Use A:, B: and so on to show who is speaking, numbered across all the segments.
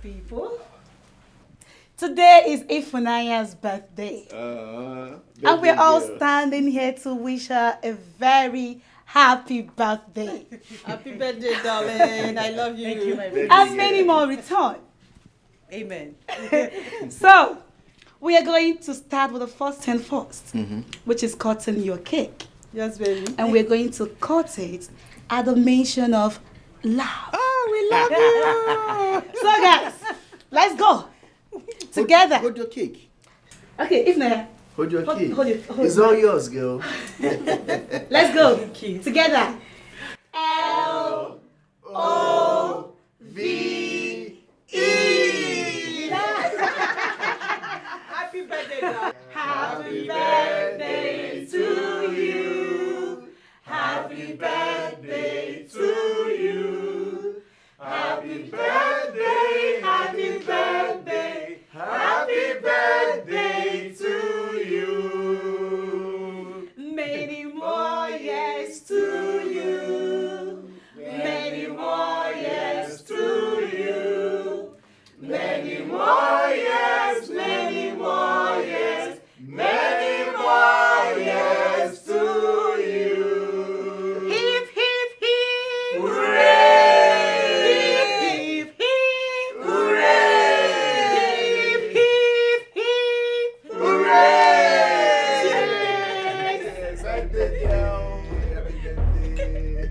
A: people. Today is Ifunaya's birthday. And we're all standing here to wish her a very happy birthday.
B: Happy birthday, darling. I love you.
C: Thank you, my baby.
A: And many more return.
B: Amen.
A: So, we are going to start with the first thing first, which is cutting your cake.
B: Yes, baby.
A: And we're going to cut it at the mention of love.
B: Oh, we love you.
A: So, guys, let's go. Together.
D: Hold your cake.
A: Okay, Ifnaya.
D: Hold your cake.
A: Hold
D: it's all yours, girl.
A: Let's go. Together. L-O-V-E.
B: Happy birthday, darling.
A: Happy birthday to you. Happy birthday to you. Happy birthday, happy birthday, happy birthday to you. Many more years to you. Many more years to you. Many more years, many more years, many more years to you. Hip, hip, hip. Hooray! Hip, hip, hooray! Hip, hip, hip. Hooray! Cheers!
D: Birthday, girl. Happy birthday.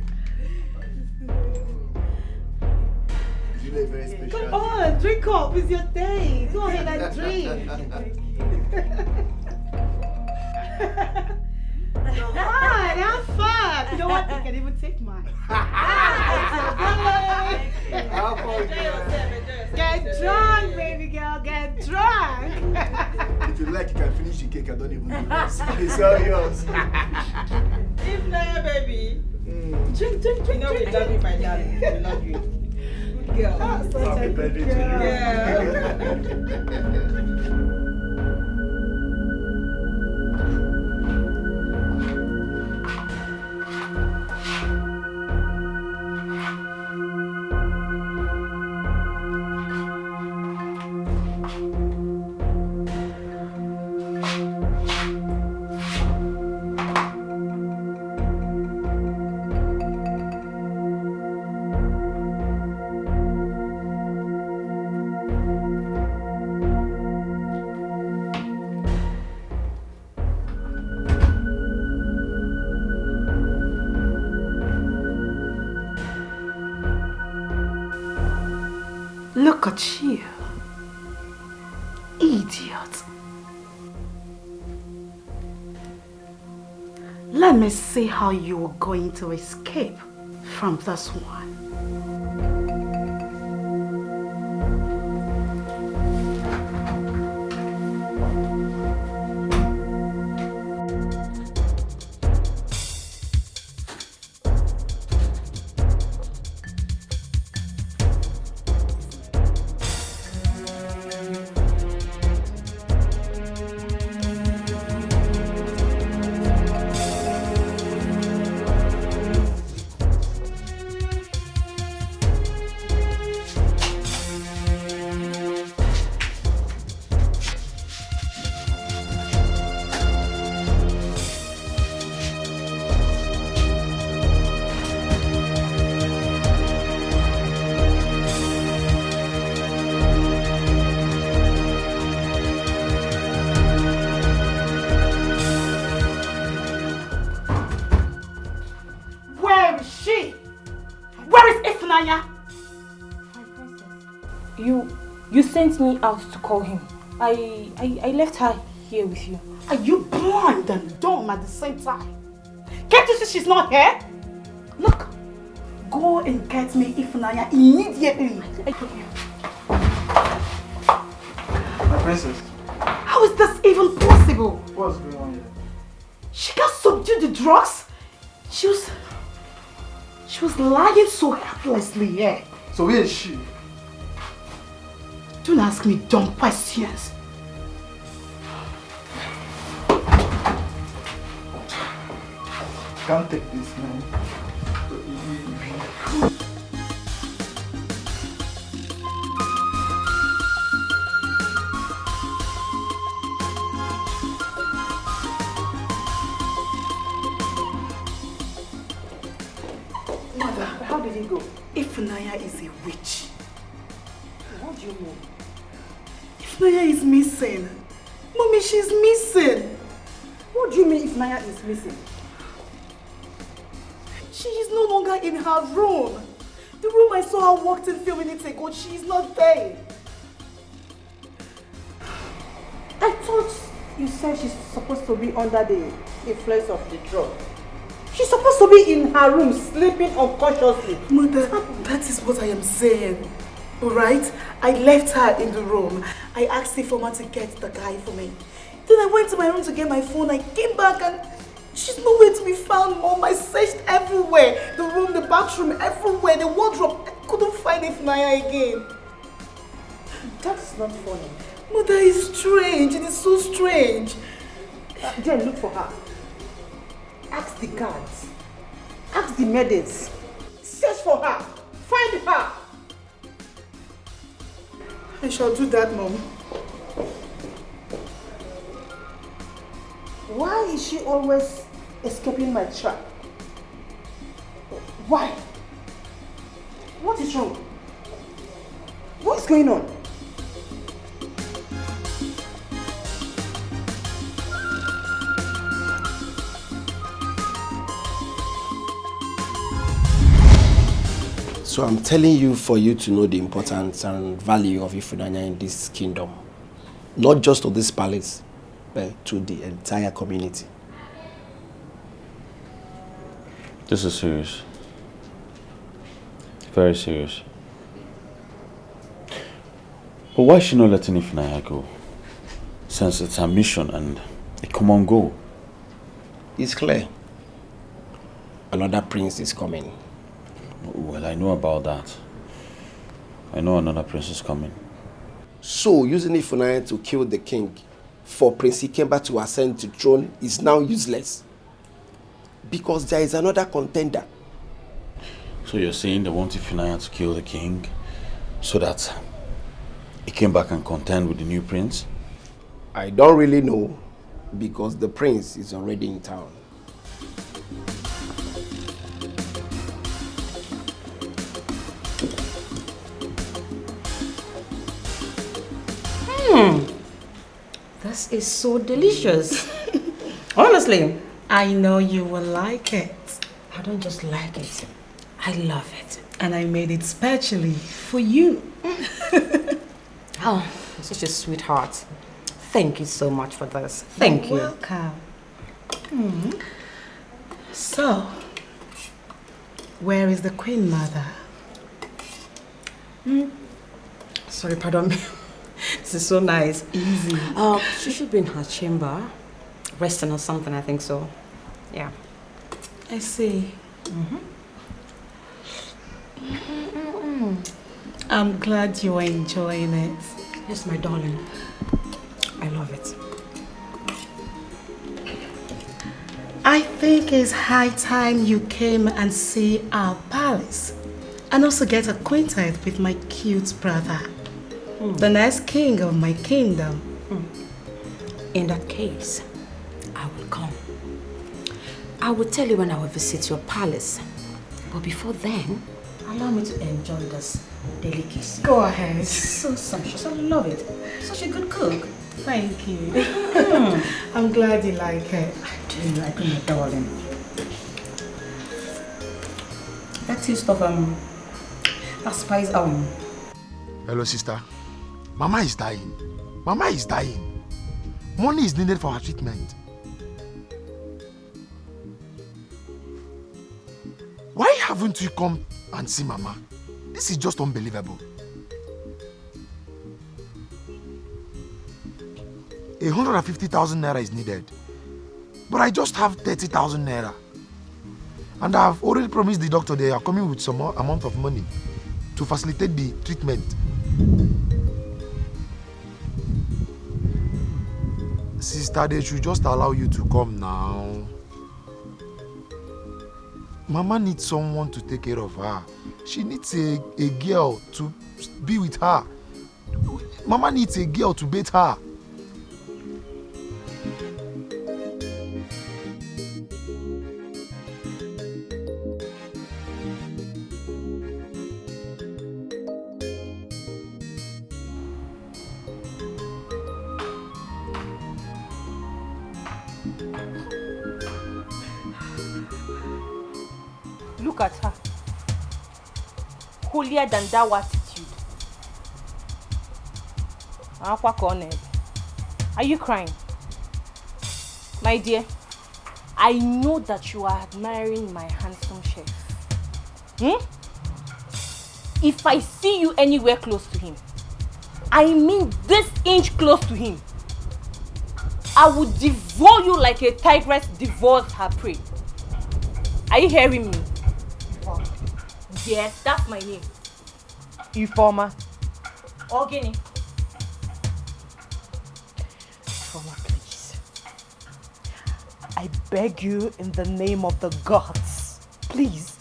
D: You look very special.
A: Come on, drink up. It's your day. Go ahead and drink. Come on, have fun. You know what? You can even take mine.
D: How far
B: Enjoy yourself.
A: Get drunk, baby girl. Get drunk.
D: If you like, you can finish the cake. I don't even do this. It's all yours.
B: Ifnaya, baby.
A: Drink, drink,
B: You
A: drink,
B: know we
A: drink.
B: love you, my darling. We love you. Good girl.
A: Such a
D: Happy
A: good
D: birthday to
A: girl.
B: Yeah.
A: Look at you. Idiot. Let me see how you are going to escape from this one.
C: You sent me out to call him. I left her here with you.
A: Are you blind and dumb at the same time? Can't you see she's not here? Look, go and get me Ifunanya immediately.
D: My princess.
A: How is this even possible?
D: What's going on here?
A: She got subdued the drugs. She was lying so helplessly here.
D: So where is she?
A: Don't ask me dumb questions.
D: Can't take this, man.
C: how did it go?
A: Ifunanya is a witch.
C: What do you mean?
A: Ifunanya is missing. Mommy, she's missing.
C: What do you mean if Naya is missing?
A: She is no longer in her room. The room I saw her walked in a few minutes ago, she is not there.
C: I thought you said she's supposed to be under the influence of the drug. She's supposed to be in her room, sleeping unconsciously.
A: Mother, that is what I am saying. Alright? I left her in the room. I asked the former to get the guy for me. Then I went to my room to get my phone. I came back and she's nowhere to be found, Mom. I searched everywhere. The room, the bathroom, everywhere. The wardrobe. I couldn't find Ifunanya again.
C: That's not funny.
A: Mother, it's strange. It is so strange.
C: Then look for her. Ask the guards. Ask the maidens. Search for her. Find her.
A: I shall do that, Mom.
C: Why is she always escaping my trap? Why? What is wrong? What's going on?
E: So I'm telling you for you to know the importance and value of Ifunanya in this kingdom. Not just to this palace, but to the entire community.
F: This is serious. Very serious. But why is she not letting Ifunanya go? Since it's her mission and a common goal.
E: It's clear. Another prince is coming.
F: Well, I know about that. I know another prince is coming.
E: So, using Ifunanya to kill the king for Prince Ikemba to ascend to the throne is now useless. Because there is another contender.
F: So you're saying they want Ifunanya to kill the king so that Ikemba can contend with the new prince?
E: I don't really know because the prince is already in town.
B: This is so delicious. Honestly,
A: I know you will like it.
B: I don't just like it. I love it.
A: And I made it specially for you.
B: Oh, you're such a sweetheart. Thank you so much for this. Thank you.
A: Welcome. So, where is the Queen Mother?
B: Sorry, pardon me. This is so nice.
A: Easy.
B: She should be in her chamber, resting or something, I think so. Yeah.
A: I see. I'm glad you are enjoying it.
B: Yes, my darling. I love it.
A: I think it's high time you came and see our palace and also get acquainted with my cute brother, the next king of my kingdom.
B: In that case, I will come. I will tell you when I will visit your palace. But before then, allow me to enjoy this delicacy.
A: Go ahead.
B: So sumptuous. I love it. Such a good cook.
A: Thank you. I'm glad you like it.
B: I do like it, my darling. That taste of that spice
D: Hello, sister. Mama is dying. Mama is dying. Money is needed for her treatment. Why haven't you come and see Mama? This is just unbelievable. 150,000 naira is needed. But I just have 30,000 naira. And I've already promised the doctor they are coming with some amount of money to facilitate the treatment. Sister, they should just allow you to come now. Mama needs someone to take care of her. She needs a girl to be with her. Mama needs a girl to bathe her.
G: Look at her. Holier than thou attitude. Are you crying? My dear, I know that you are admiring my handsome chef. If I see you anywhere close to him, I mean this inch close to him, I would devour you like a tigress devours her prey. Are you hearing me? Yes, that's my name.
C: Informer.
G: Ogini.
C: Informer, please. I beg you in the name of the gods. Please,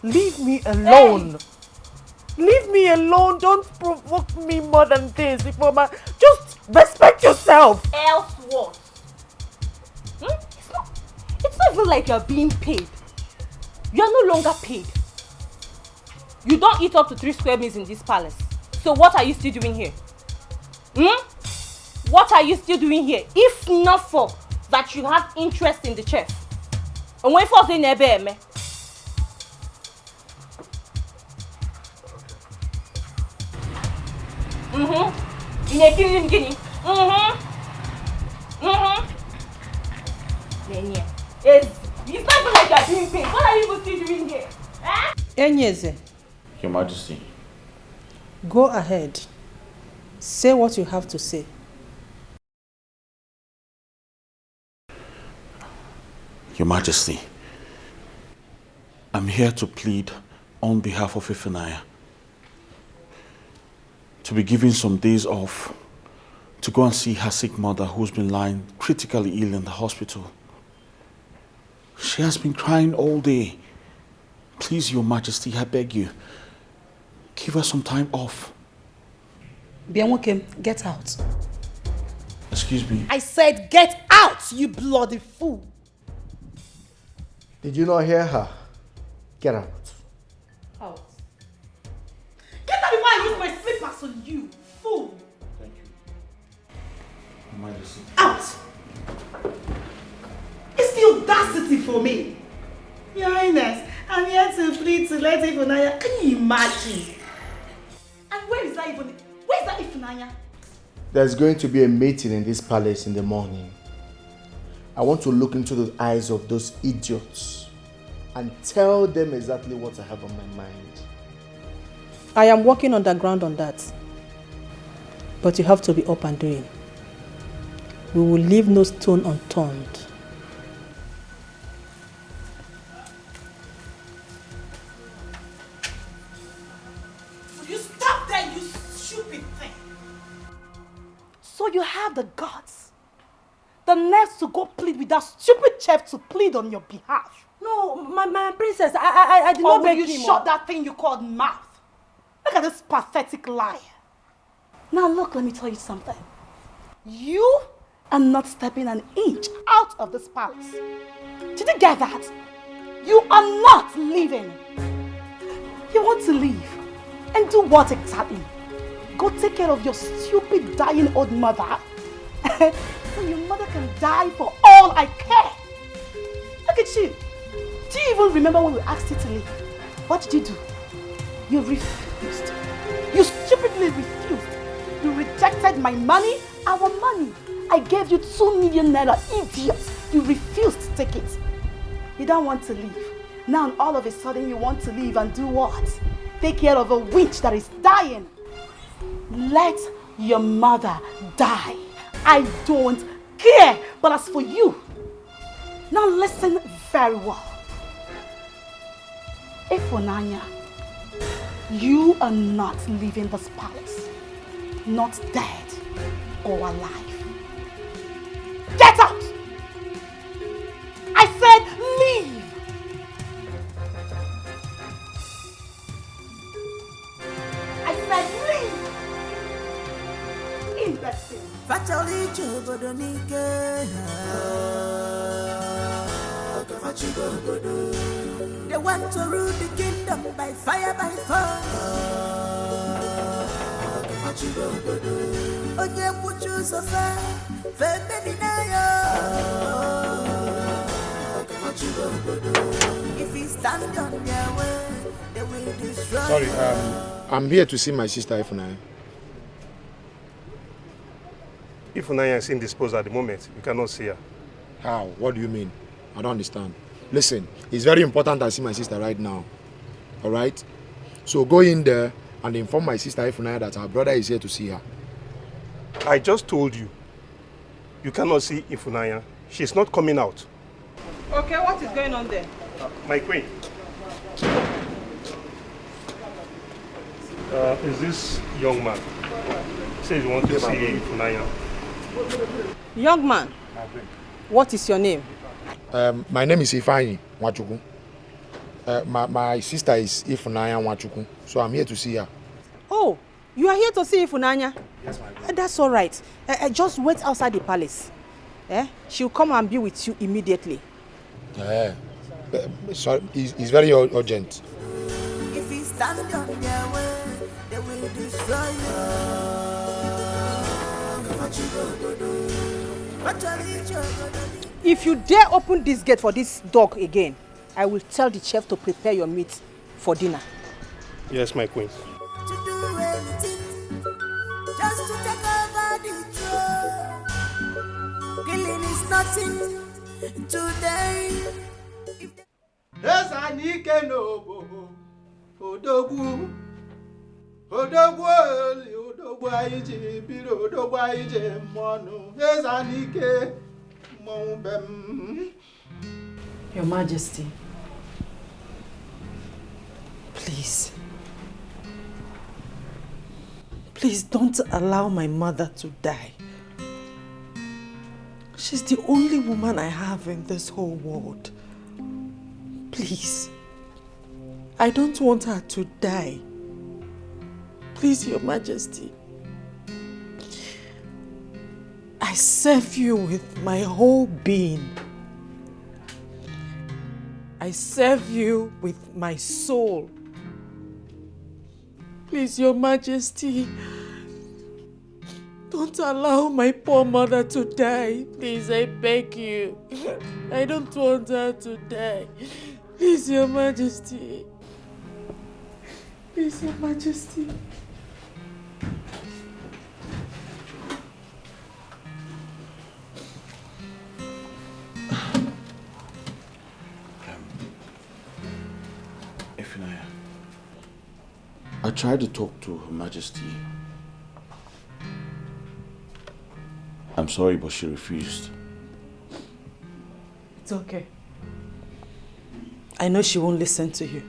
C: leave me alone. Hey. Leave me alone. Don't provoke me more than this, Informer. Just respect yourself.
G: Else what? It's not even like you're being paid. You're no longer paid. You don't eat up to 3 square meals in this palace. So what are you still doing here? What are you still doing here? If not for that you have interest in the chef. And when for saying me. It's not even like you're being paid. What are you even still doing here?
C: Enyeze.
F: Your Majesty.
C: Go ahead. Say what you have to say.
F: Your Majesty, I'm here to plead on behalf of Ifunanya to be given some days off to go and see her sick mother who's been lying critically ill in the hospital. She has been crying all day. Please, Your Majesty, I beg you, give her some time off.
A: Bianwokem, get out.
F: Excuse me.
A: I said get out, you bloody fool.
H: Did you not hear her? Get out.
A: Out. Get out before I use my slippers on you, fool.
F: Thank you. Your Majesty.
A: Out. It's the audacity for me. Your Highness, I'm here to plead to let Ifunanya. Can you imagine? And where's that Ifunanya?
H: There's going to be a meeting in this palace in the morning. I want to look into the eyes of those idiots and tell them exactly what I have on my mind.
C: I am working underground on that. But you have to be up and doing. We will leave no stone unturned.
A: Will you stop there, you stupid thing? So you have the guts, the nerve to go plead with that stupid chef to plead on your behalf.
C: No, my princess, I did not beg him.
A: You shut that thing you called mouth. Look at this pathetic liar. Now look, let me tell you something. You are not stepping an inch out of this palace. Did you get that? You are not leaving. You want to leave. And do what exactly? Go take care of your stupid dying old mother. So your mother can die for all I care. Look at you. Do you even remember when we asked you to leave? What did you do? You refused. You stupidly refused. You rejected my money, our money. I gave you 2 million naira, idiot. You refused to take it. You don't want to leave. Now all of a sudden you want to leave and do what? Take care of a witch that is dying. Let your mother die. I don't care. But as for you, now listen very well. Ifunanya, you are not leaving this palace. Not dead or alive. Get out! I said leave! I said leave! Imbecile.
I: They want to rule the kingdom by fire, by force. Oye mucho sofá, fe me dinayo. If you stand on their way, they will destroy.
D: Sorry, I'm here to see my sister Ifunanya.
J: Ifunanya is indisposed at the moment. You cannot see her.
D: How? What do you mean? I don't understand. Listen, it's very important I see my sister right now. Alright? So go in there and inform my sister Ifunanya that her brother is here to see her.
J: I just told you. You cannot see Ifunanya. She's not coming out.
C: Okay, what is going on there?
J: My queen. Is this young man? He says he wants to see Ifunanya.
C: Young man, what is your name?
D: My name is Ifeanyi Nwachukwu. My sister is Ifunanya Nwachukwu, so I'm here to see her.
C: Oh, you are here to see Ifunanya?
D: Yes, my queen.
C: That's all right. Just wait outside the palace. She'll come and be with you immediately.
D: Sorry, it's very urgent.
I: If you stand on their way, they will destroy you.
C: If you dare open this gate for this dog again, I will tell the chef to prepare your meat for dinner.
J: Yes, my queen.
I: To do anything, just to take over the throne. Killing is nothing today.
K: Yes, I need to know. Odogwu, Odogwu, Aiji, Biro, Odogwu, Aiji, Monu. Yes, I need to know.
A: Your Majesty, please don't allow my mother to die. She's the only woman I have in this whole world. Please, I don't want her to die. Please, Your Majesty. I serve you with my whole being. I serve you with my soul. Please, Your Majesty, don't allow my poor mother to die. Please, I beg you. I don't want her to die. Please, Your Majesty. Please, Your Majesty.
F: Ifunanya, I tried to talk to Her Majesty. I'm sorry, but she refused.
A: It's okay. I know she won't listen to you.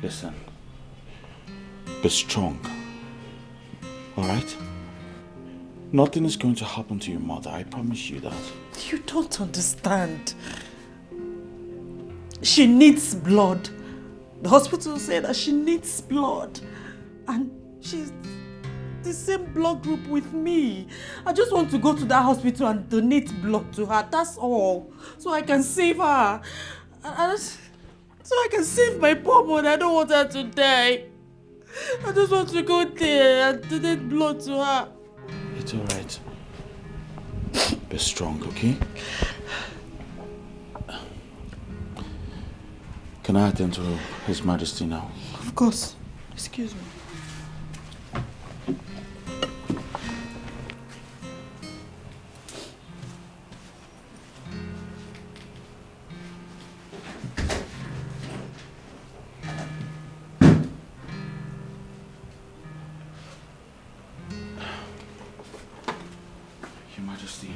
F: Listen, be strong, all right? Nothing is going to happen to your mother, I promise you that.
A: You don't understand. She needs blood. The hospital said that she needs blood. And she's the same blood group with me. I just want to go to that hospital and donate blood to her. That's all. So I can save her. So I can save my poor mother. I don't want her to die. I just want to go there and donate blood to her.
F: It's all right. Be strong, okay? Can I attend to His Majesty now?
A: Of course. Excuse me.
F: Your Majesty,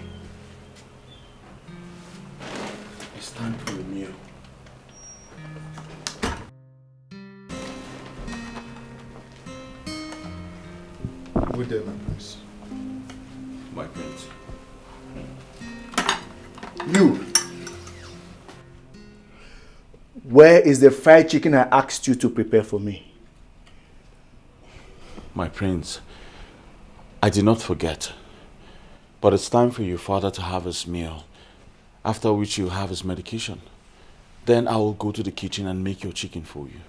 F: it's time for a meal.
D: Good day, my prince.
F: My prince.
H: You. Where is the fried chicken I asked you to prepare for me?
F: My prince, I did not forget. But it's time for your father to have his meal, after which you'll have his medication. Then I will go to the kitchen and make your chicken for you.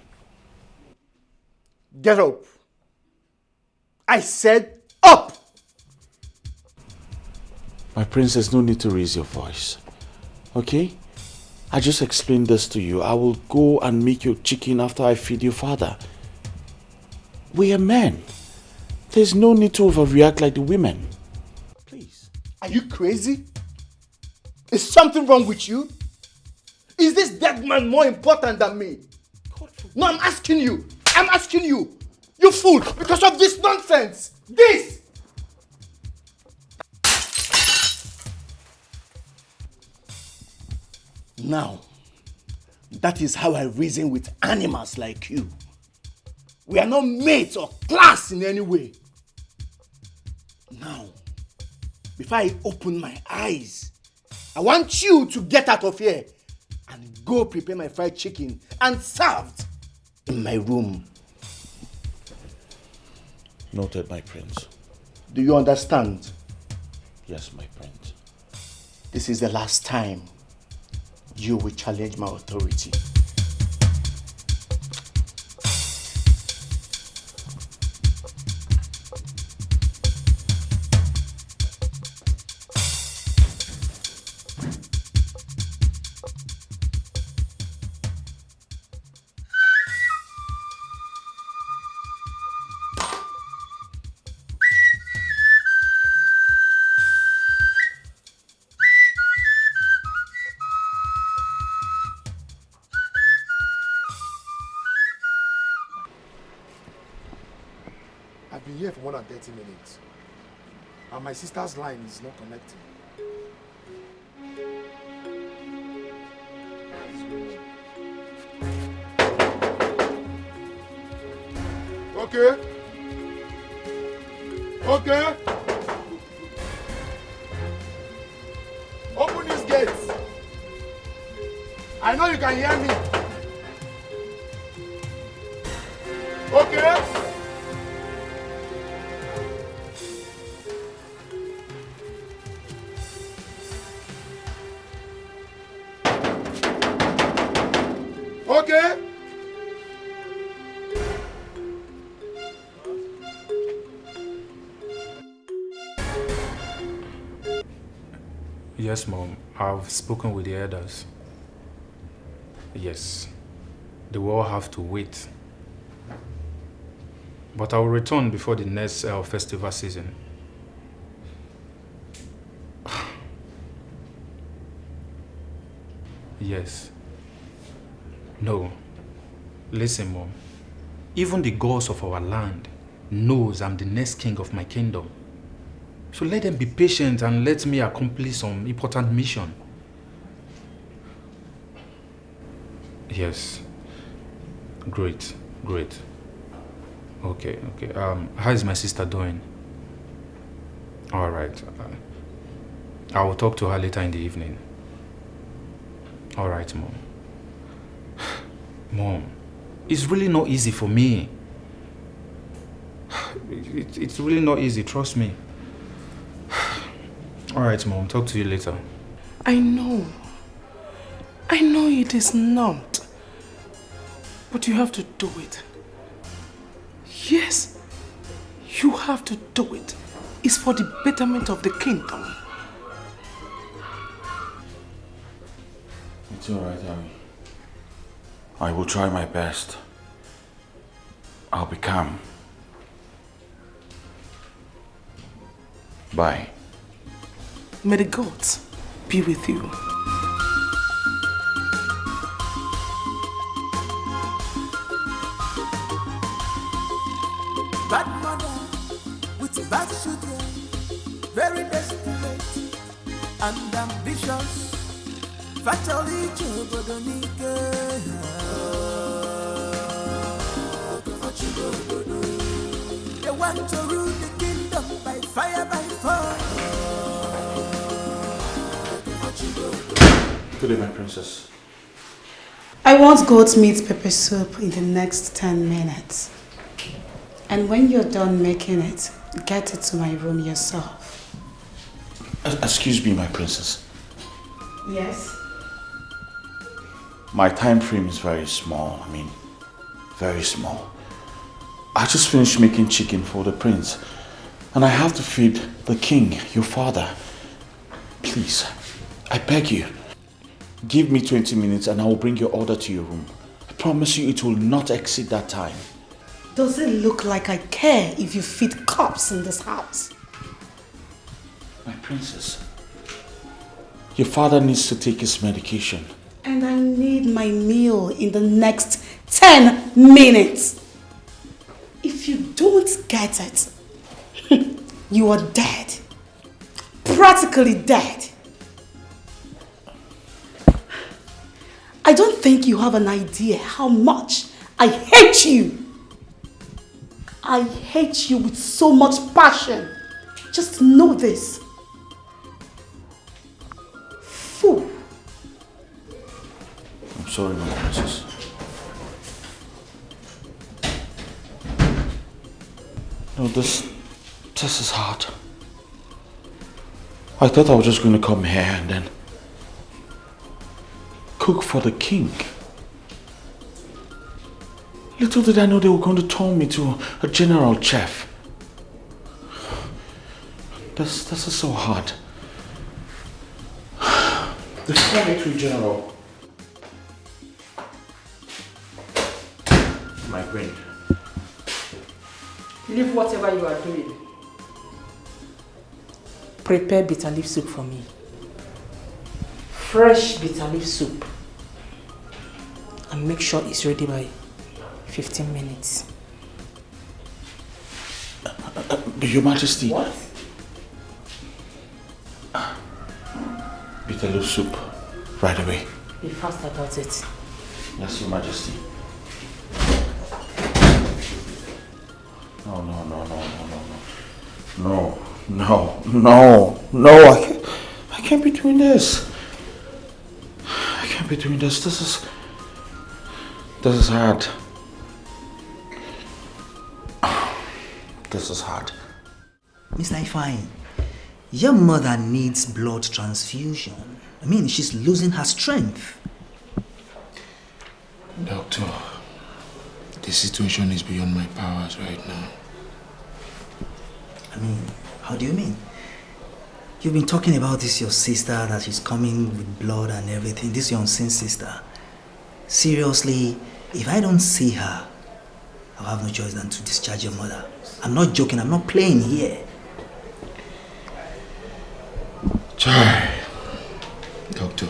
H: Get up. I said up!
F: My prince, there's no need to raise your voice. Okay? I just explained this to you. I will go and make your chicken after I feed your father. We are men. There's no need to overreact like the women. Please.
H: Are you crazy? Is something wrong with you? Is this dead man more important than me? No, I'm asking you. I'm asking you. You fool, because of this nonsense. This! Now, that is how I reason with animals like you. We are not mates or class in any way. Now, before I open my eyes, I want you to get out of here and go prepare my fried chicken and served in my room.
F: Noted, my prince.
H: Do you understand?
F: Yes, my prince.
H: This is the last time you will challenge my authority.
D: I've been here for more than 30 minutes. And my sister's line is not connecting. Okay. Okay. Open these gates. I know you can hear me. Okay. Okay.
L: Yes, Mom. I've spoken with the elders. Yes. They will all have to wait. But I will return before the next festival season. Yes. No. Listen, Mom. Even the gods of our land knows I'm the next king of my kingdom. So let them be patient and let me accomplish some important mission. Yes. Great. Great. Okay. How is my sister doing? All right. I will talk to her later in the evening. All right, Mom. Mom, it's really not easy for me. It's really not easy, trust me. All right, Mom, talk to you later.
C: I know it is not. But you have to do it. Yes, you have to do it. It's for the betterment of the kingdom.
F: It's all right, Harry. I will try my best. I'll be calm. Bye.
C: May the gods be with you.
I: Bad mother with bad children, very desperate and ambitious. Fatally they want to rule the kingdom by fire, by force.
F: Good day, my princess.
A: I want goat's meat pepper soup in the next 10 minutes. And when you're done making it, get it to my room yourself.
F: Excuse me, my princess.
A: Yes?
F: My time frame is very small. Very small. I just finished making chicken for the prince. And I have to feed the king, your father. Please, I beg you. Give me 20 minutes and I will bring your order to your room. I promise you it will not exceed that time.
A: Does it look like I care if you feed cops in this house?
F: My princess, your father needs to take his medication.
A: And I need my meal in the next 10 minutes. If you don't get it, you are dead. Practically dead. I don't think you have an idea how much I hate you. I hate you with so much passion. Just know this. Fool.
F: I'm sorry, my princess. No, this is hard. I thought I was just going to come here and then cook for the king. Little did I know they were going to turn me to a general chef. This is so hard. The military general. My queen.
B: Leave whatever you are doing. Prepare bitter leaf soup for me. Fresh bitter leaf soup. And make sure it's ready by 15 minutes.
F: Your Majesty.
B: What?
F: Bitter leaf soup. Right away.
B: Be fast about it.
F: Yes, Your Majesty. No, I can't be doing this. I can't be doing this. This is hard. This is hard.
M: Mr. Ifeanyi, your mother needs blood transfusion. I mean, she's losing her strength.
D: Doctor, the situation is beyond my powers right now.
M: I mean, how do you mean? You've been talking about this, your sister, that she's coming with blood and everything. This your unseen sister. Seriously, if I don't see her, I'll have no choice than to discharge your mother. I'm not joking, I'm not playing here.
D: Doctor,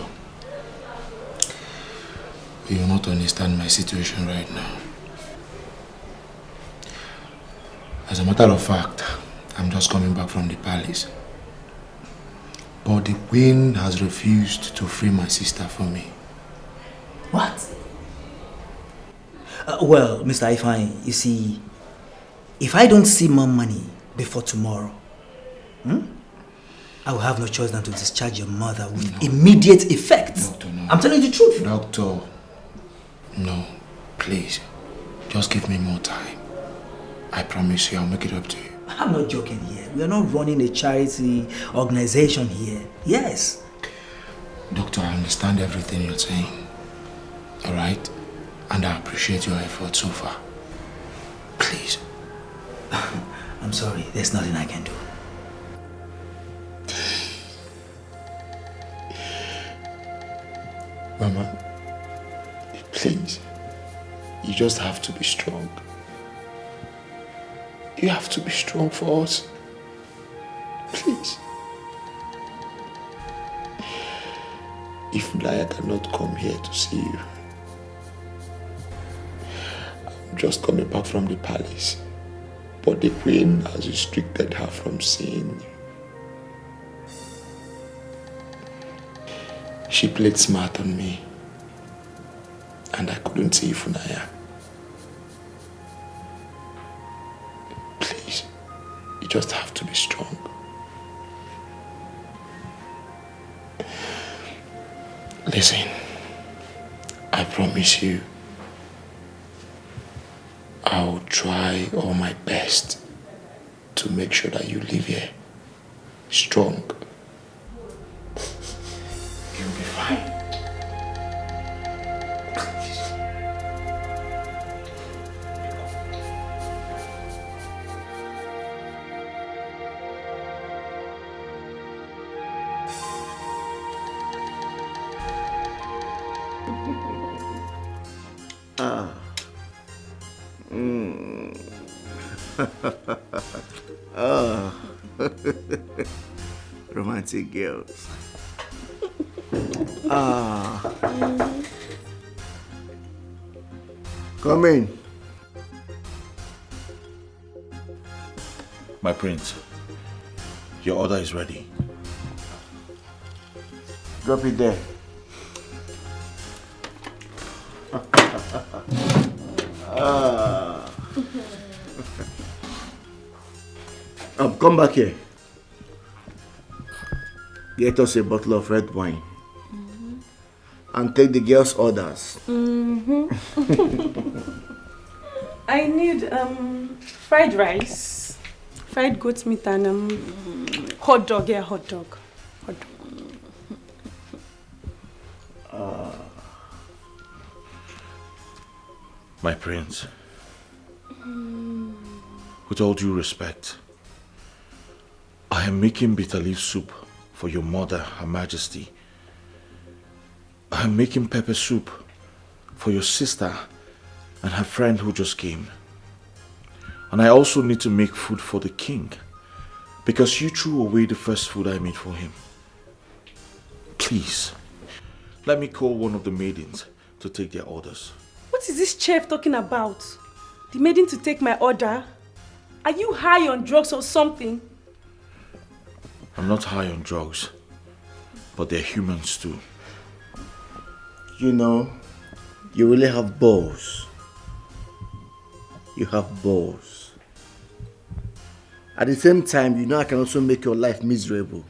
D: you will not understand my situation right now. As a matter of fact, I'm just coming back from the palace. But the queen has refused to free my sister for me.
M: What? Well, Mr. Ifeanyi, you see, if I don't see more money before tomorrow, I will have no choice than to discharge your mother with immediate effect.
D: Doctor, no.
M: I'm telling you the truth.
D: Doctor, no, please, just give me more time. I promise you I'll make it up to you.
M: I'm not joking here. We are not running a charity organization here. Yes.
D: Doctor, I understand everything you're saying. Alright? And I appreciate your effort so far. Please.
M: I'm sorry. There's nothing I can do.
D: Mama, please. You just have to be strong. You have to be strong for us. Please. If Naya cannot come here to see you, I'm just coming back from the palace. But the queen has restricted her from seeing you. She played smart on me. And I couldn't see Funaya. Please, you just have to be strong. Listen, I promise you, I'll try all my best to make sure that you live here strong. You'll be fine.
H: Oh. Romantic girls. Come in.
F: My prince, your order is ready.
H: Drop it there. Come back here. Get us a bottle of red wine. And take the girls' orders.
N: I need fried rice, fried goat meat, and hot dog. Yeah, hot dog. Hot dog.
F: My prince, with all due respect, I am making bitter leaf soup for your mother, Her Majesty. I am making pepper soup for your sister and her friend who just came. And I also need to make food for the king, because you threw away the first food I made for him. Please, let me call one of the maidens to take their orders.
N: What is this chef talking about? The maiden to take my order? Are you high on drugs or something?
F: I'm not high on drugs, but they're humans too.
H: You know, you really have balls. You have balls. At the same time, you know I can also make your life miserable.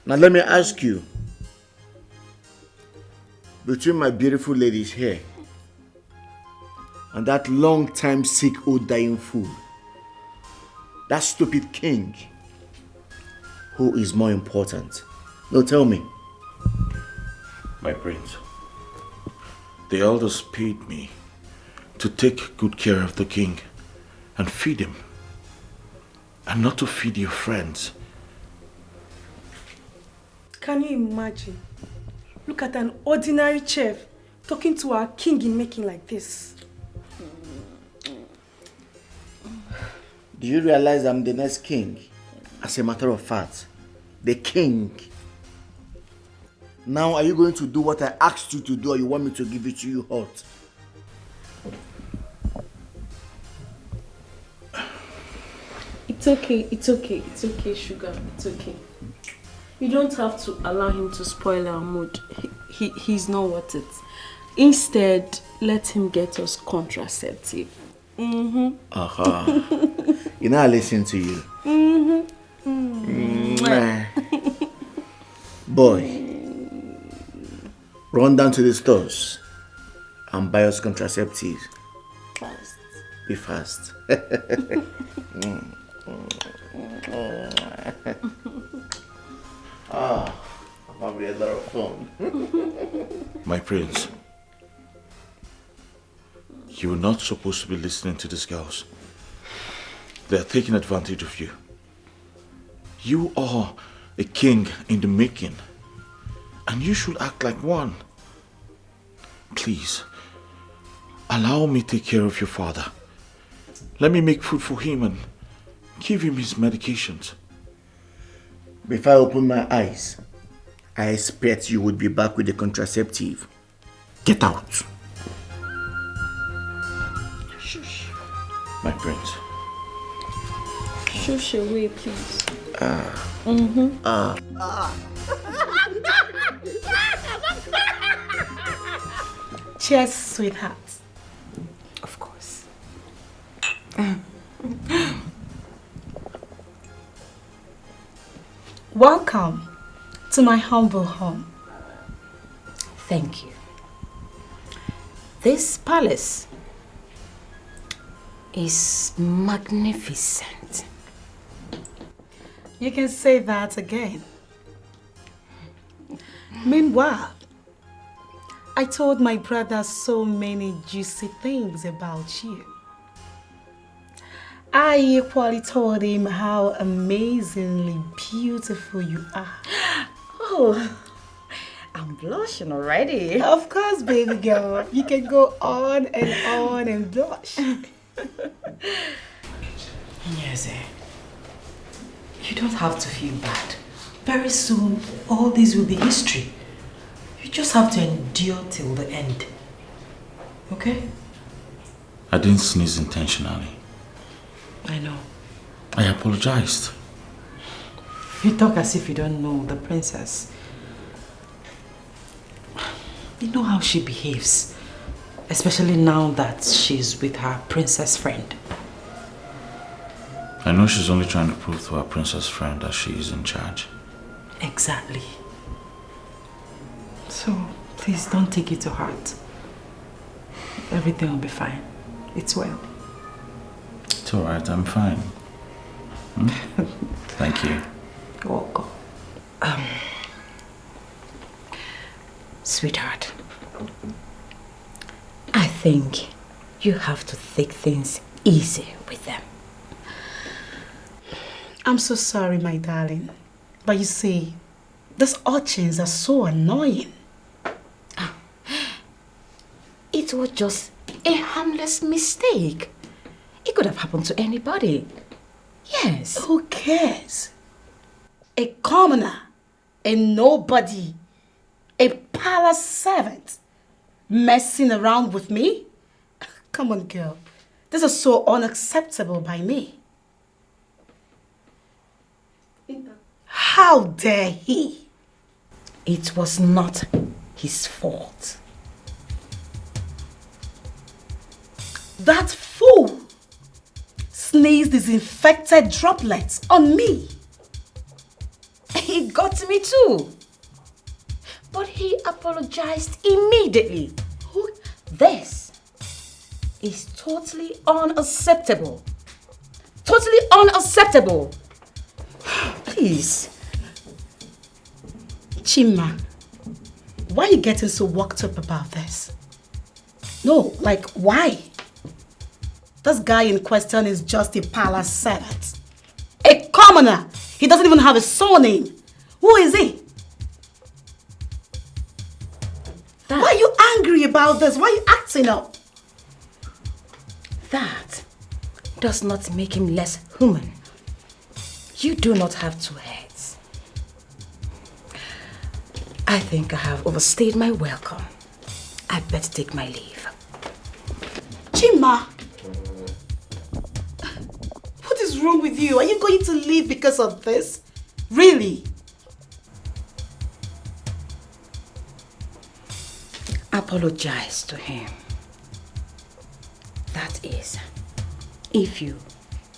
H: Now let me ask you, between my beautiful ladies here and that long-time sick old dying fool, that stupid king, who is more important? No, tell me.
F: My prince, the elders paid me to take good care of the king and feed him, and not to feed your friends.
N: Can you imagine? Look at an ordinary chef talking to our king in making like this.
H: Do you realize I'm the next king? As a matter of fact, the king. Now, are you going to do what I asked you to do, or you want me to give it to you hot?
N: It's okay, sugar, it's okay. You don't have to allow him to spoil our mood. He's not worth it. Instead, let him get us contraceptive.
H: You know I listen to you. Boy, run down to the stores and buy us contraceptives.
N: Fast.
H: Be fast. Probably a lot of fun.
F: My prince, you were not supposed to be listening to these girls. They are taking advantage of you. You are a king in the making, and you should act like one. Please, allow me to take care of your father. Let me make food for him and give him his medications.
H: Before I open my eyes, I expect you would be back with the contraceptive. Get out.
N: Shush.
F: My prince.
N: Shush away, please. Cheers, sweetheart.
B: Of course.
N: Welcome to my humble home.
B: Thank you. This palace is magnificent.
N: You can say that again. Meanwhile, I told my brother so many juicy things about you. I equally told him how amazingly beautiful you are.
B: Oh, I'm blushing already.
A: Of course, baby girl. You can go on and blush.
B: Yes, you don't have to feel bad. Very soon, all this will be history. You just have to endure till the end. Okay?
F: I didn't sneeze intentionally.
B: I know.
F: I apologized.
B: You talk as if you don't know the princess. You know how she behaves. Especially now that she's with her princess friend.
F: I know she's only trying to prove to her princess friend that she is in charge.
B: Exactly. So, please don't take it to heart. Everything will be fine. It's well.
F: It's alright, I'm fine. Thank you.
B: You're welcome. Sweetheart, I think you have to take things easy with them.
A: I'm so sorry, my darling. But you see, these urchins are so annoying.
B: It was just a harmless mistake. It could have happened to anybody. Yes.
A: Who cares? A commoner, a nobody, a palace servant messing around with me? Come on, girl. This is so unacceptable by me. How dare he?
B: It was not his fault.
A: That fool sneezed his infected droplets on me.
B: He got me too. But he apologized immediately. This is totally unacceptable. Totally unacceptable. Please.
A: Chima, why are you getting so worked up about this? No, like, why? This guy in question is just a palace servant. A commoner. He doesn't even have a surname. Who is he? Why are you angry about this? Why are you acting up?
B: That does not make him less human. You do not have two heads. I think I have overstayed my welcome. I better take my leave.
A: Chima! What is wrong with you? Are you going to leave because of this? Really?
B: Apologize to him. That is, if you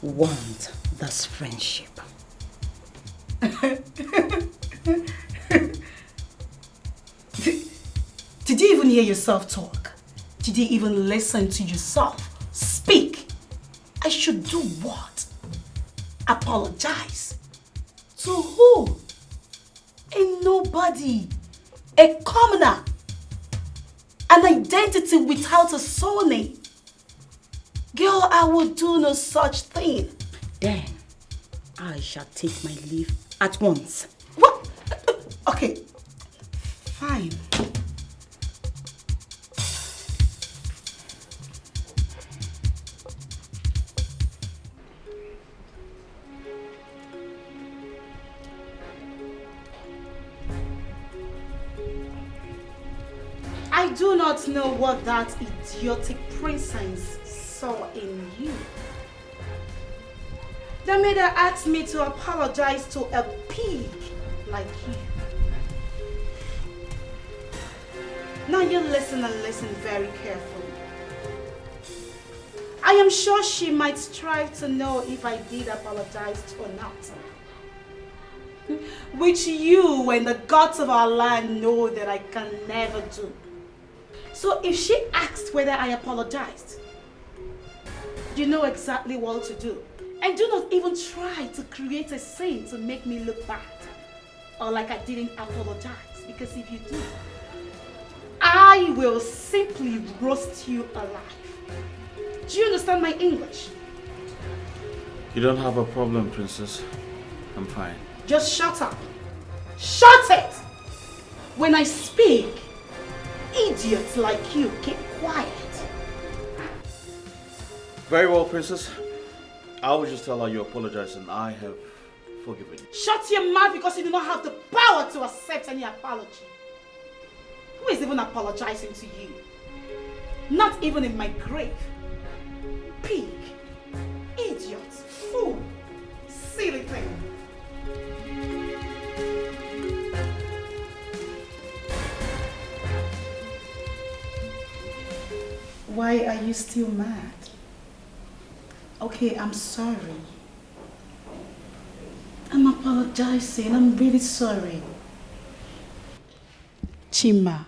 B: want this friendship.
A: Did you even hear yourself talk? Did you even listen to yourself speak? I should do what? Apologize? To who? A nobody. A commoner. An identity without a surname. Girl, I will do no such thing.
B: Then, I shall take my leave at once.
A: What? Okay, fine. I do not know what that idiotic princess saw in you that made her ask me to apologize to a pig like you. Now you listen and listen very carefully. I am sure she might strive to know if I did apologize or not. Which you and the gods of our land know that I can never do. So if she asked whether I apologized, you know exactly what to do. And do not even try to create a scene to make me look bad or like I didn't apologize, because if you do, I will simply roast you alive. Do you understand my English?
F: You don't have a problem, princess. I'm fine.
A: Just shut up. Shut it! When I speak, idiots like you keep quiet.
F: Very well, Princess. I will just tell her you apologize and I have forgiven you.
A: Shut your mouth because you do not have the power to accept any apology. Who is even apologizing to you? Not even in my grave. Pig, idiot, fool, silly thing. Why are you still mad? Okay, I'm sorry. I'm apologizing. I'm really sorry. Chima.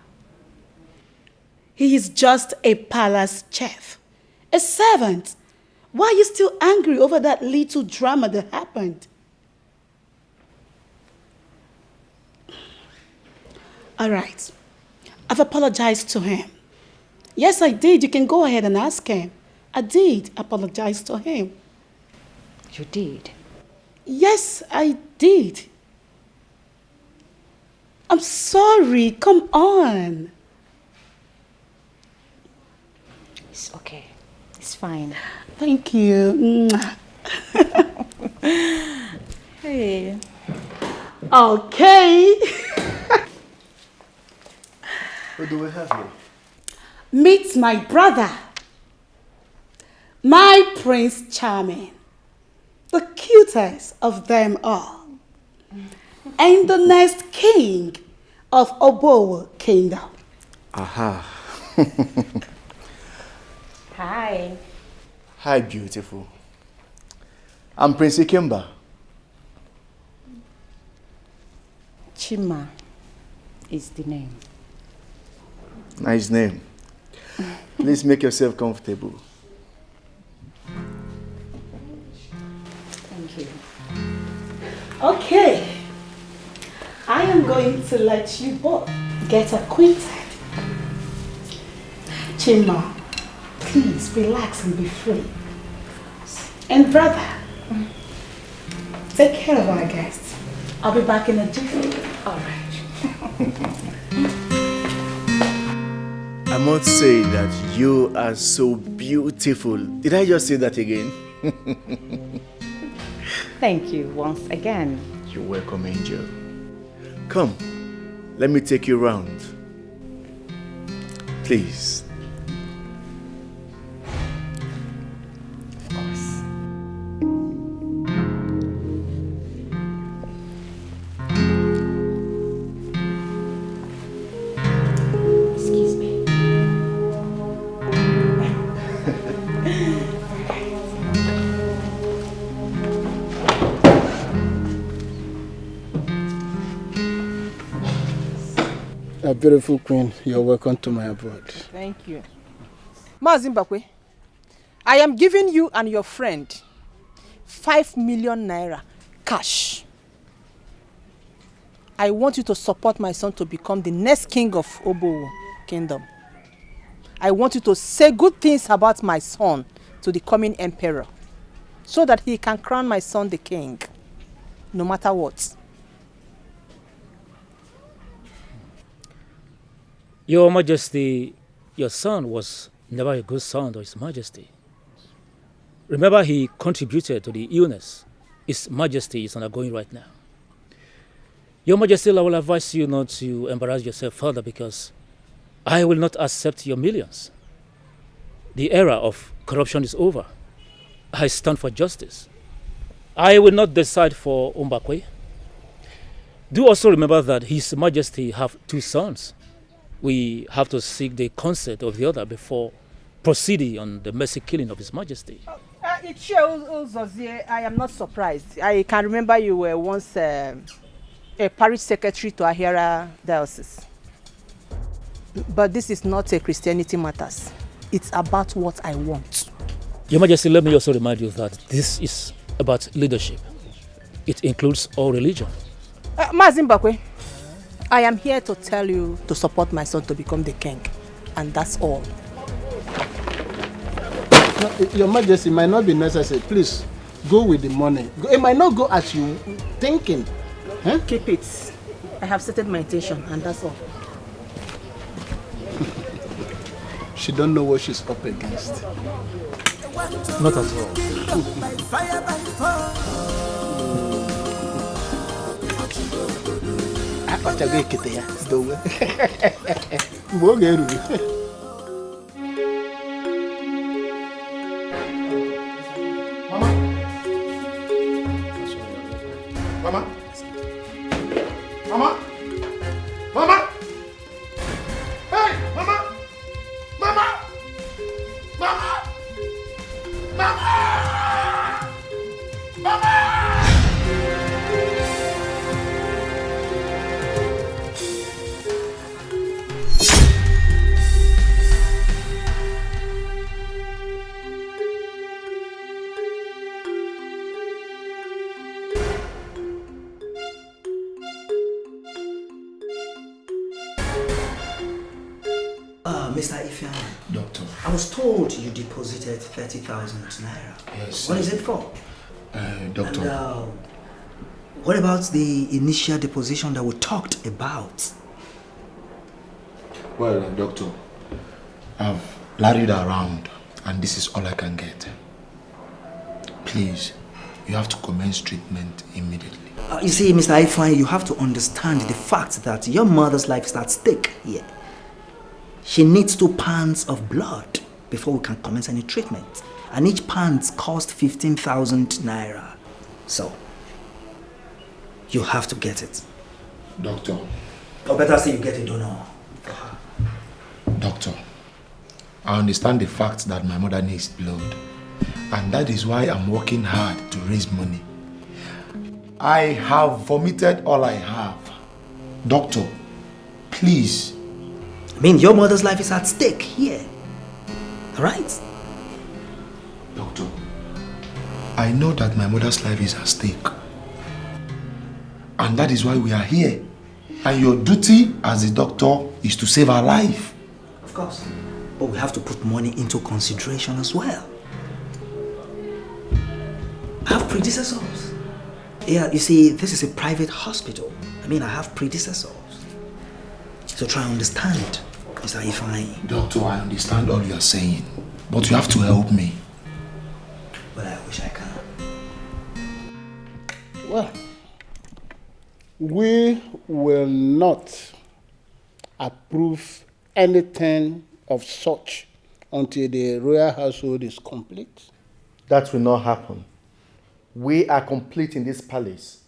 A: He is just a palace chef. A servant. Why are you still angry over that little drama that happened? All right. I've apologized to him. Yes, I did. You can go ahead and ask him. I did apologize to him.
B: You did?
A: Yes, I did. I'm sorry. Come on.
B: It's okay. It's fine.
A: Thank you.
B: Hey.
A: Okay.
H: What do we have here?
A: Meet my brother. My Prince Charming. The cutest of them all. And the next king of Obowo Kingdom.
H: Aha.
B: Hi.
H: Hi, beautiful. I'm Prince Ikemba.
B: Chima is the name.
H: Nice name. Please make yourself comfortable.
B: Thank you.
A: Okay. I am going to let you both get acquainted. Chima, please relax and be free. And brother, take care of our guests. I'll be back in a jiffy. All right.
H: I must say that you are so beautiful. Did I just say that again?
B: Thank you once again.
H: You're welcome, Angel. Come, let me take you round. Please.
B: Of course. Excuse me.
O: A beautiful queen, you're welcome to my abode.
C: Thank you. Mazimbakwe, I am giving you and your friend 5 million naira cash. I want you to support my son to become the next king of Obowo Kingdom. I want you to say good things about my son to the coming emperor so that he can crown my son the king, no matter what.
P: Your Majesty, your son was never a good son to His Majesty. Remember, he contributed to the illness His Majesty is undergoing right now. Your Majesty, I will advise you not to embarrass yourself further because I will not accept your millions. The era of corruption is over. I stand for justice. I will not decide for Umbakwe. Do also remember that His Majesty have 2 sons. We have to seek the consent of the other before proceeding on the mercy killing of His Majesty.
C: It shows, I am not surprised. I can remember you were once a parish secretary to Ahira Diocese. But this is not a Christianity matters. It's about what I want.
P: Your Majesty, let me also remind you that this is about leadership. It includes all religion.
C: Mazimbakwe, I am here to tell you to support my son to become the king. And that's all.
O: No, Your Majesty, it might not be necessary. Please, go with the money. It might not go as you thinking. Huh?
C: Keep it.
N: I have stated my intention, and that's all.
O: She don't know what she's up against.
P: Not at all.
D: Mama? Mama? Mama? Hey, Mama? Mama? Mama? Mama? Mama?
M: Mr. Ifeanyi.
D: Doctor.
M: I was told you deposited 30,000 naira.
D: Yes.
M: What is it for?
D: Doctor.
M: And, what about the initial deposition that we talked about?
D: Well, doctor, I've larried around and this is all I can get. Please, you have to commence treatment immediately.
M: You see, Mr. Ifeanyi, you have to understand the fact that your mother's life is at stake here. She needs 2 pounds of blood before we can commence any treatment. And each pound costs 15,000 naira. So, you have to get it.
D: Doctor.
M: Or better say you get a donor.
D: Doctor, I understand the fact that my mother needs blood. And that is why I'm working hard to raise money. I have vomited all I have. Doctor, please.
M: I mean, your mother's life is at stake here. Alright?
D: Doctor, I know that my mother's life is at stake. And that is why we are here. And your duty as a doctor is to save her life.
M: Of course. But we have to put money into consideration as well. I have predecessors. Yeah, you see, this is a private hospital. I mean, I have predecessors. So try and understand, Mr. Ifeanyi.
D: Doctor, I understand all you are saying. But you have to help me.
M: But I wish I can.
O: Well, we will not approve anything of such until the royal household is complete.
H: That will not happen. We are complete in this palace.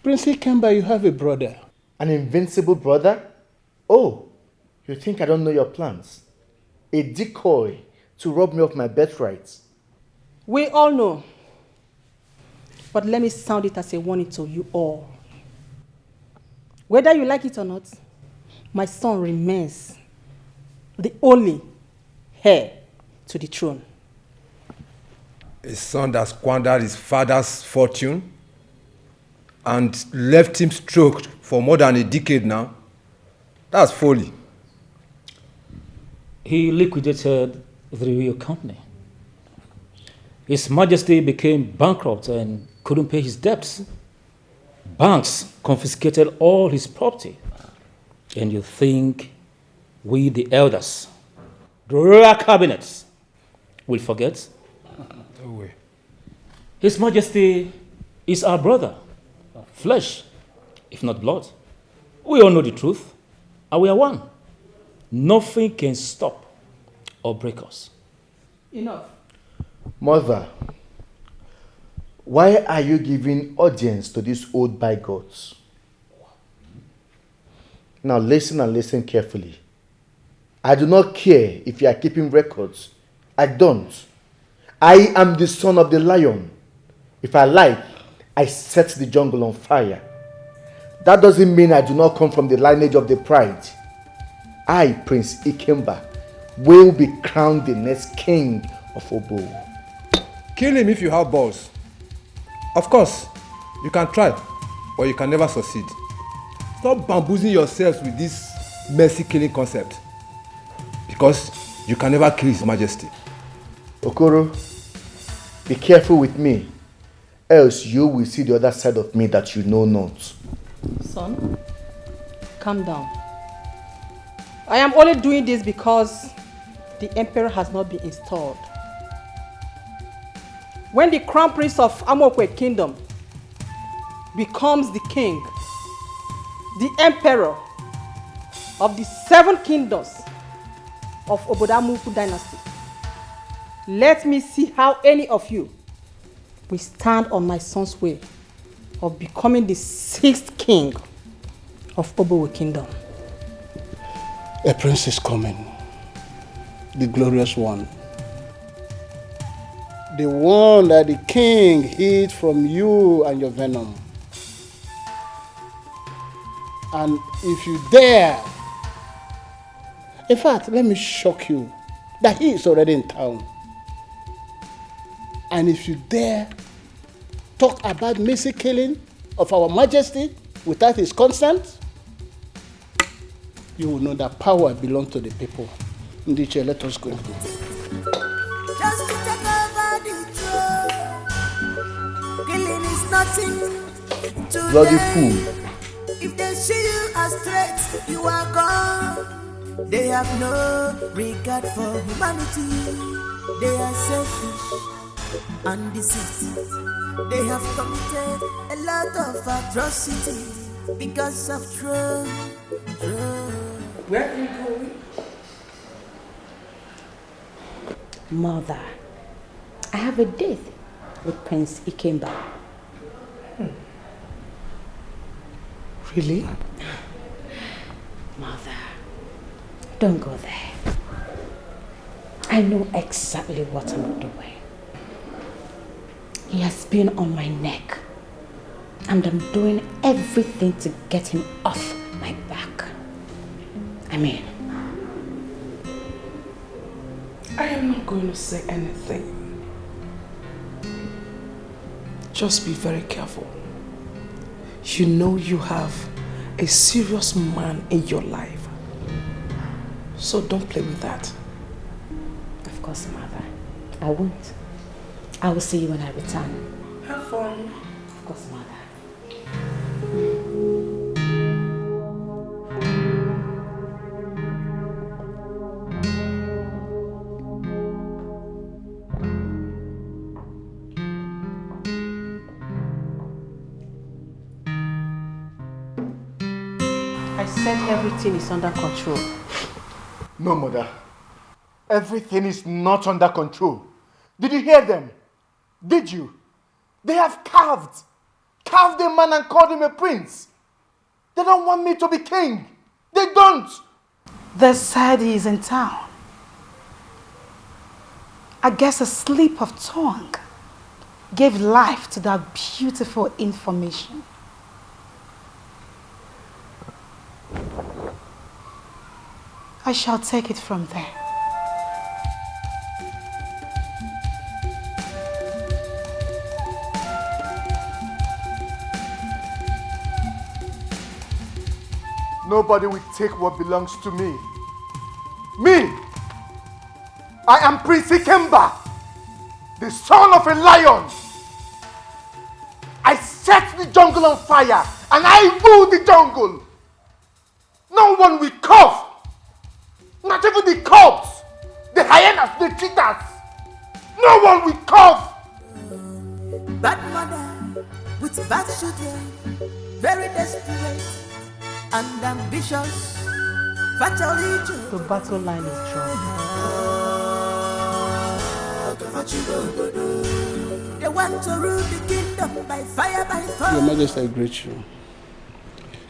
O: Prince Ikemba, you have a brother.
H: An invincible brother? Oh, you think I don't know your plans? A decoy to rob me of my birthright.
G: We all know. But let me sound it as a warning to you all. Whether you like it or not, my son remains the only heir to the throne.
Q: A son that squandered his father's fortune and left him stroked for more than a decade now. That's folly.
P: He liquidated the real company. His Majesty became bankrupt and couldn't pay his debts. Banks confiscated all his property. And you think we, the elders, the royal cabinets, will forget?
Q: No way.
P: His Majesty is our brother, flesh, if not blood. We all know the truth, and we are one. Nothing can stop or break us.
G: Enough.
H: Mother, why are you giving audience to these old bigots? Now listen and listen carefully. I do not care if you are keeping records. I don't. I am the son of the lion. If I like, I set the jungle on fire. That doesn't mean I do not come from the lineage of the pride. I, Prince Ikemba, will be crowned the next king of Obo.
Q: Kill him if you have balls. Of course, you can try, but you can never succeed. Stop bamboozling yourselves with this mercy killing concept. Because you can never kill His Majesty.
H: Okoro, be careful with me, else you will see the other side of me that you know not.
C: Son, calm down. I am only doing this because the emperor has not been installed. When the crown prince of Amokwe kingdom becomes the king, the emperor of the 7 kingdoms of Obodamuku dynasty, let me see how any of you will stand on my son's way of becoming the 6th king of Obowe kingdom.
O: A prince is coming, the glorious one. The one that the king hid from you and your venom. And if you dare, in fact, let me shock you, that he is already in town. And if you dare talk about mercy killing of our majesty without his consent, you will know that power belongs to the people. Ndiche, let us go.
I: Just to take over the throne. Killing is nothing to
Q: Bloody
I: them.
Q: fool.
I: If they see you as threats, you are gone. They have no regard for humanity. They are selfish and deceit. They have committed a lot of atrocity because of throne.
B: Where are you going? Mother, I have a date with Prince Ikemba.
C: Really?
B: Mother, don't go there. I know exactly what I'm doing. He has been on my neck, and I'm doing everything to get him off my back. I mean,
A: I am not going to say anything. Just be very careful. You know you have a serious man in your life. So don't play with that.
B: of course, Mother. I won't. I will see you when I return.
A: Have fun.
B: Of course, Mother.
C: I said everything is under control.
H: No, Mother. Everything is not under control. Did you hear them? Did you? They have carved a man and called him a prince. They don't want me to be king. They don't.
A: They said he is in town. I guess a slip of tongue gave life to that beautiful information. I shall take it from there.
H: Nobody will take what belongs to me. Me! I am Prince Ikemba, the son of a lion. I set the jungle on fire and I rule the jungle. No one will cough. Not even the cubs, the hyenas, the cheetahs. No one will cough.
I: Bad mother with bad children, very desperate and ambitious.
C: The battle line is drawn.
I: They want to rule the kingdom by fire, by force.
O: Your Majesty, I greet you.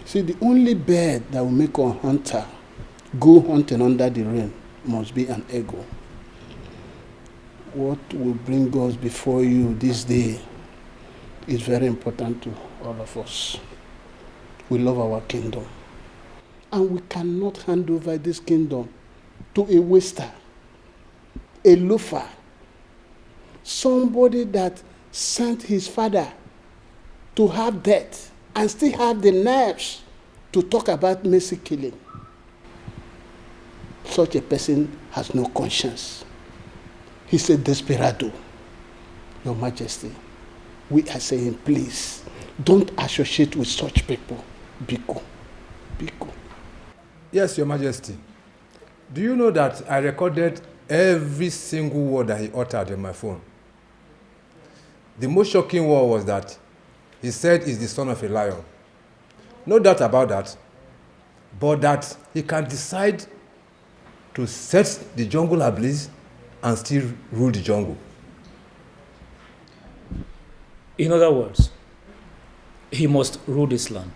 O: See, the only bird that will make a hunter go hunting under the rain must be an eagle. What will bring us before you this day is very important to all of us. We love our kingdom. And we cannot hand over this kingdom to a waster, a loafer, somebody that sent his father to have death and still have the nerves to talk about mercy killing. Such a person has no conscience. He's a desperado. Your Majesty, we are saying, please, don't associate with such people. Biko. Biko.
Q: Yes, Your Majesty. Do you know that I recorded every single word that he uttered on my phone? The most shocking word was that he said he's the son of a lion. No doubt about that. But that he can decide to set the jungle ablaze and still rule the jungle.
P: In other words, he must rule this land,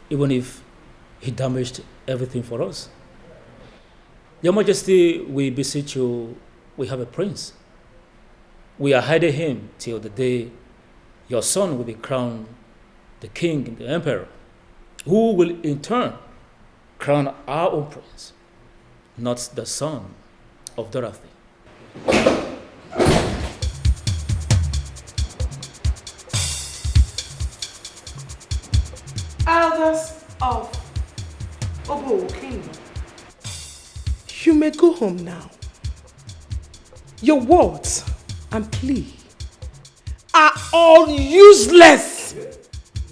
P: even if he damaged everything for us. Your Majesty, we beseech you, we have a prince. We are hiding him till the day your son will be crowned the king and the emperor, who will in turn crown our own prince, not the son of Dorothy.
C: Elders of Obo Kingdom, you may go home now. Your words and plea are all useless.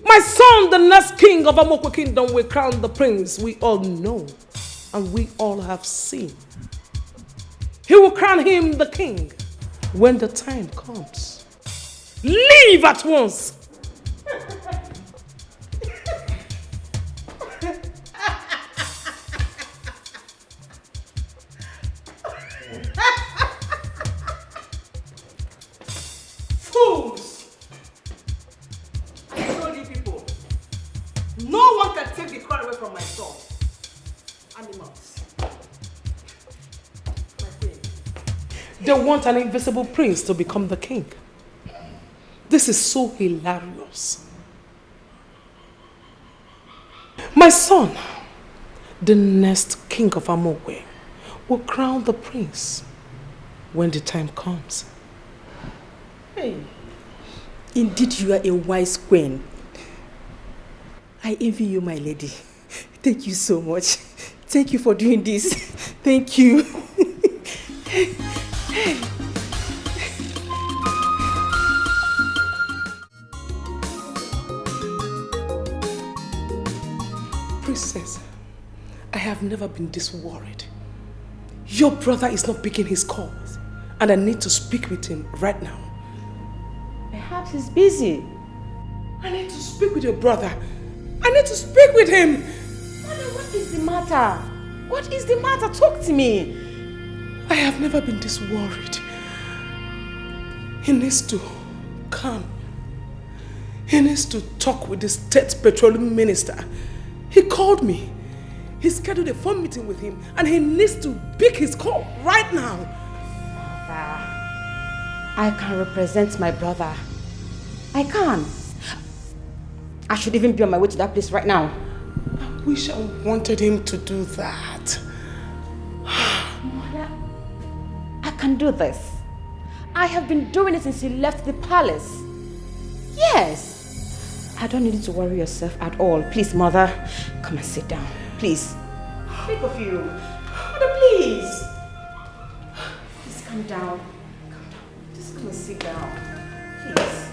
C: My son, the next king of Amokwe Kingdom, will crown the prince we all know and we all have seen. He will crown him the king when the time comes. Leave at once. Fools! I told you people, no one can take the crown away from my son. Animals. They want an invisible prince to become the king. This is so hilarious. My son, the next king of Amokwe, will crown the prince when the time comes.
B: Hey, indeed you are a wise queen. I envy you, my lady. Thank you so much. Thank you for doing this. Thank you.
C: Princess, I have never been this worried. Your brother is not picking his calls, and I need to speak with him right now.
B: Perhaps he's busy.
C: I need to speak with your brother. I need to speak with him.
B: Mother, what is the matter? What is the matter? Talk to me.
C: I have never been this worried. He needs to come. He needs to talk with the state petroleum minister. He called me. He scheduled a phone meeting with him and he needs to pick his call right now.
B: Mother, I can represent my brother. I can. I should even be on my way to that place right now.
C: I wish I wanted him to do that.
B: Mother, I can do this. I have been doing it since you left the palace. Yes. I don't need you to worry yourself at all. Please, Mother, come and sit down. Please. Think of you. Mother, please. Please calm down. Calm down. Just come and sit down. Please.